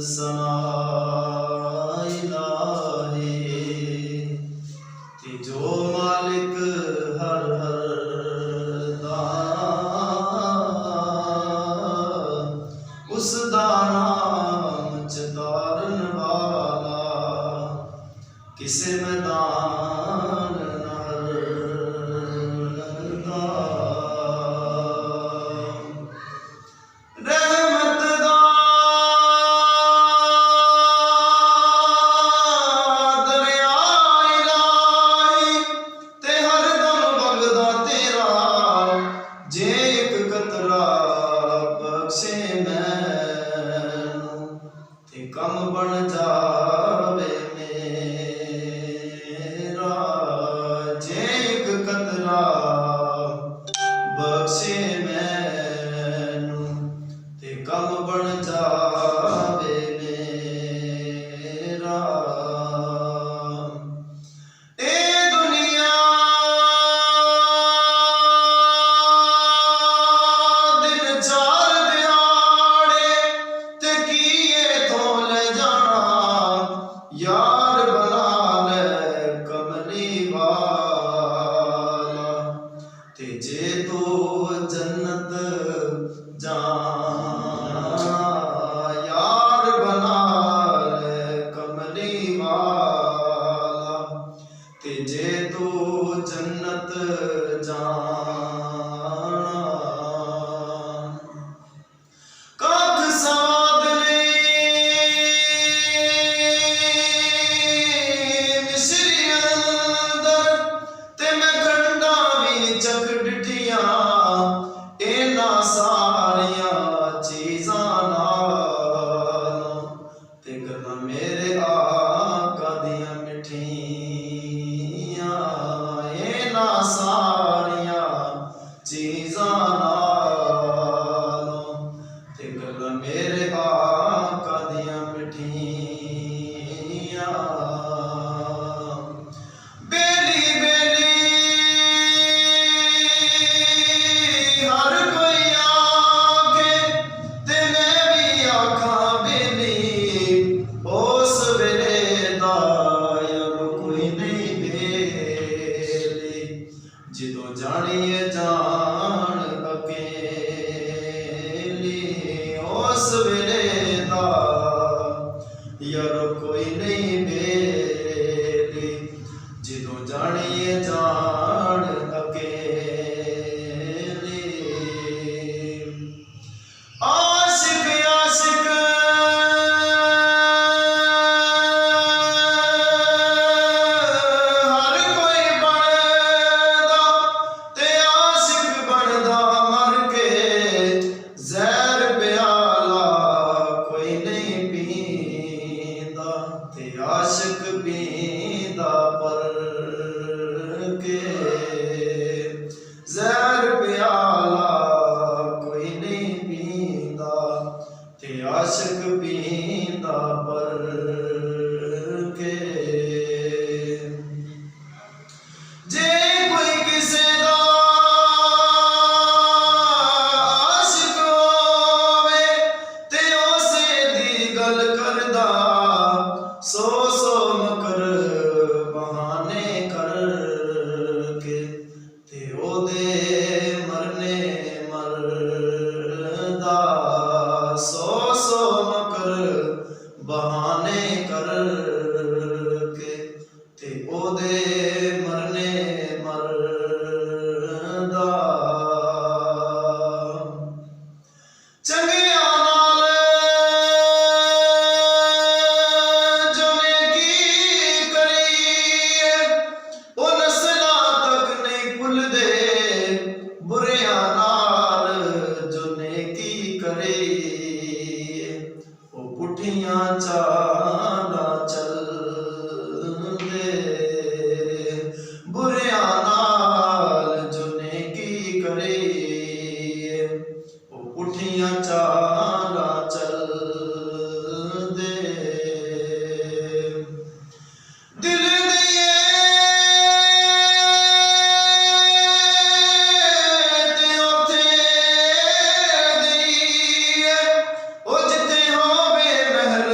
सना इलाही ते जो मालिक हर हर दा उस दा नाम चितारन वाला किसे मैदान कम बन जावे मेरा जे एक कतरा बख्शे मैनू ते कम बन जावे मेरा। ए दुनिया दिन चार दिहाड़े ते कीए यार बना ले कमली वाला ते जे तू जन्नत जाना यार बना ले कमली वाला ते जे तू जन्नत जाना। कख साध मेरे आका दियां मिठियां इन्हां सारियां चीज़ां नालों ते गल्लां मेरे आका दियां मिठियां। बेली बेली हर कोई आके ते मैं भी आखां बेली उस वेले दा यार कोई नहीं बेली जदों जानिए जान अकेली उस वेले दा यार कोई नहीं बेली जदों जानिए जान अकेली। आशिक आशिक आशिक पींदा पर के ज़हर प्याला कोई नहीं पींदा ते आशिक पींदा पर के। जे कोई किसे दा आशिक होवे ते उसे दी गल करदा सो मकर बहाने करके ते ओदे मरने मरदा सो मकर बहाने करके ते ओदे मरने मरदा। चंगिया पुठियां चाला चलदे बुरिया नाल जो नेकी करे पुठियां चाला चलदे। दिल दिए ते उथे दिए ओ जिथे होवे महल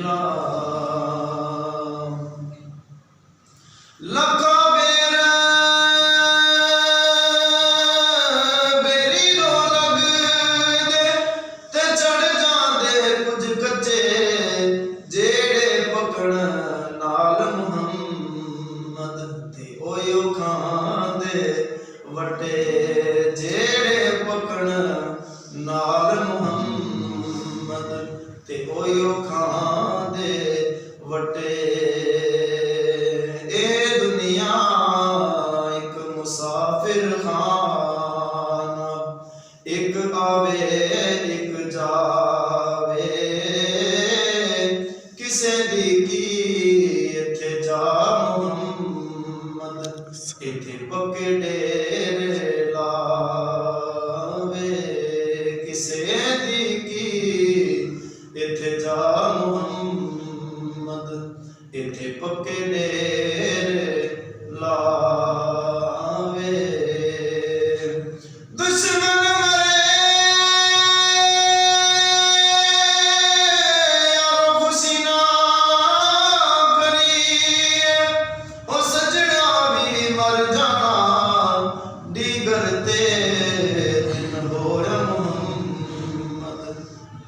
राम। लखा बेर बेरी रो लगदे ते चढ़ जांदे कुछ कच्चे जेड़े पकड़ नाल मुहम्मद ते ओयो खांदे वटे जेड़े पकड़ नाल मुहम्मद ते ओयो खांदे वटे। ए दुनिया एक मुसाफिर खाना, एक आवे एक जावे, किसे दी की इत्थे जा मुहम्मद इत्थे पक्के डेरे लावे, किसे दी की इत्थे जा मुहम्मद इत्थे पक्के डेरे लावे। दुश्मन मरे यारो खुशी ना करिए, ओ सजना भी मर जाना दीगर ते दिन होया मुहम्मद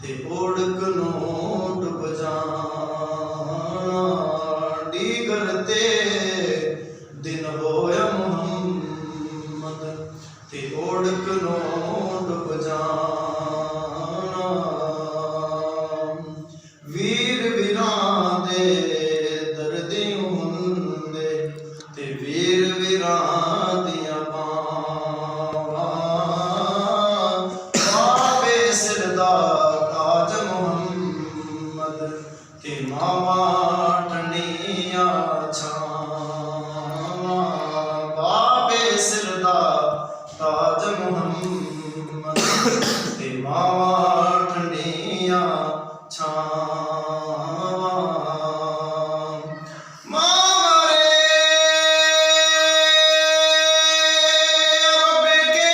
ते ओढ़क नो डुब जाना दीगर ते दिन होया मुहम्मद ते ओढ़क नो डुब जाना। वीर वीरां दे दर्दे हुंदे ते वीर वीरां दियां बावां, बाबे सिर दा ताज मुहम्मद ते मावां ठंडियां छावां, बाबे सिर दा ताज मुहम्मद ते मावां ठंडियां छावां। मां मरे रब के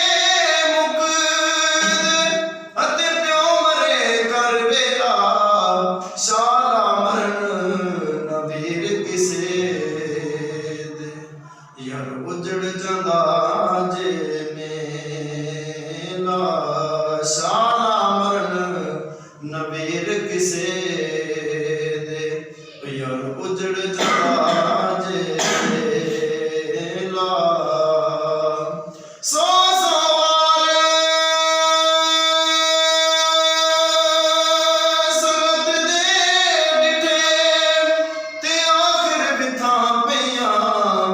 मुकदे अते प्यो मरे कर वेला, शाला मरन नवीर किसे दे यार उजड़ जांदा जे मेला, शाला मरन नवीर किसे दे यार उजड़ जांदा जे मेला। सौ सवार संगत दे डिठे ते आखिर बिथां पईयां,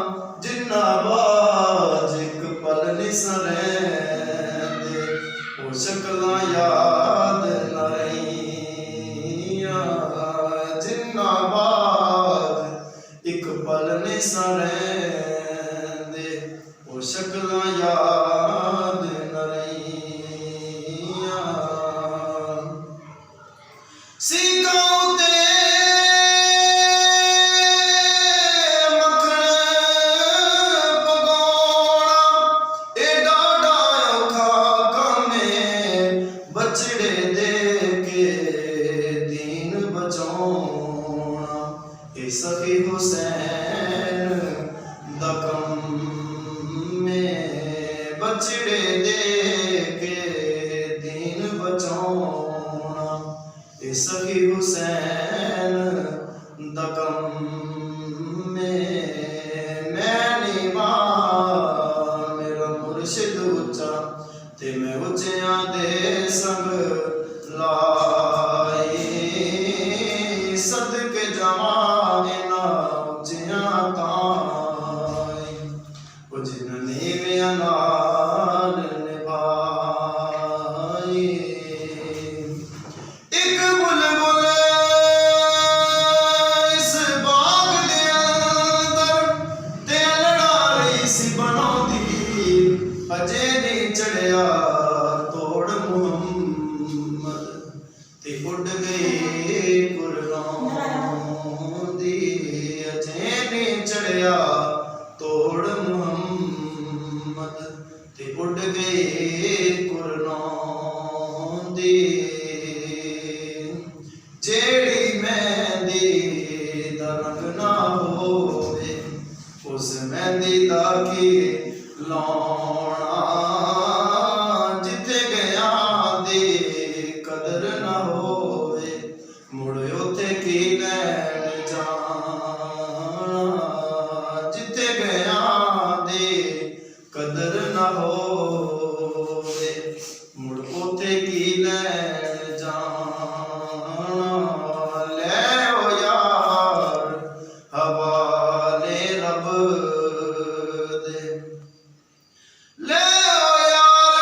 जिन्ना बाज एक पल नी सरैंदे ओ शकलां याद न रहियां, जिन्ना बाज एक पल नी सरैंदे ओ शकलां याद न रहियां। सीकां उते मक्खण पकाउणा एडा औखा कम ऐ, बछड़े दे के दीन बचाउणा ए सखी हुसैन दा कम ऐ, बछड़े दे के दीन बचाउणा ए सखी हुसैन दा कम ऐ। मैं नीवां मेरा मुर्शिद उच्चा ते मैं उच्चियां दे संग लाई, सदके जावां इन्हां उच्चियां ताईं ओ जिन नीवियां नाल निभाई। एक बुलबुल इस बाग दे अंदर ते लड़ा रही सी बनाउंदी, अजे नी चढ़िया तोड़ मुहम्मद ते उड़ गई कुरलां दी, अजे नी चढ़िया तोड़ मुहम्मद ते उड़ गई कुरलां दी। ਤੇ ਕੀ ਲੈਣ ਜਾਣਾ, ਲੈ ਓ ਯਾਰ ਹਵਾਲੇ ਰੱਬ ਦੇ, ਲੈ ਓ ਯਾਰ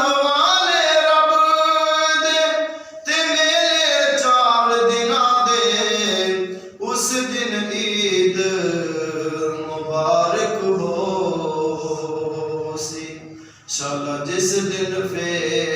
ਹਵਾਲੇ ਰੱਬ ਦੇ। ਤੇ ਮੇਰੇ 4 ਦਿਨਾਂ ਦੇ ਉਸ ਦਿਨ ਈਦ ਮੁਬਾਰਕ ਹੋ ਸੀ, ਸ਼ਾਲਾ ਜਿਸ ਦਿਨ ਫੇਰ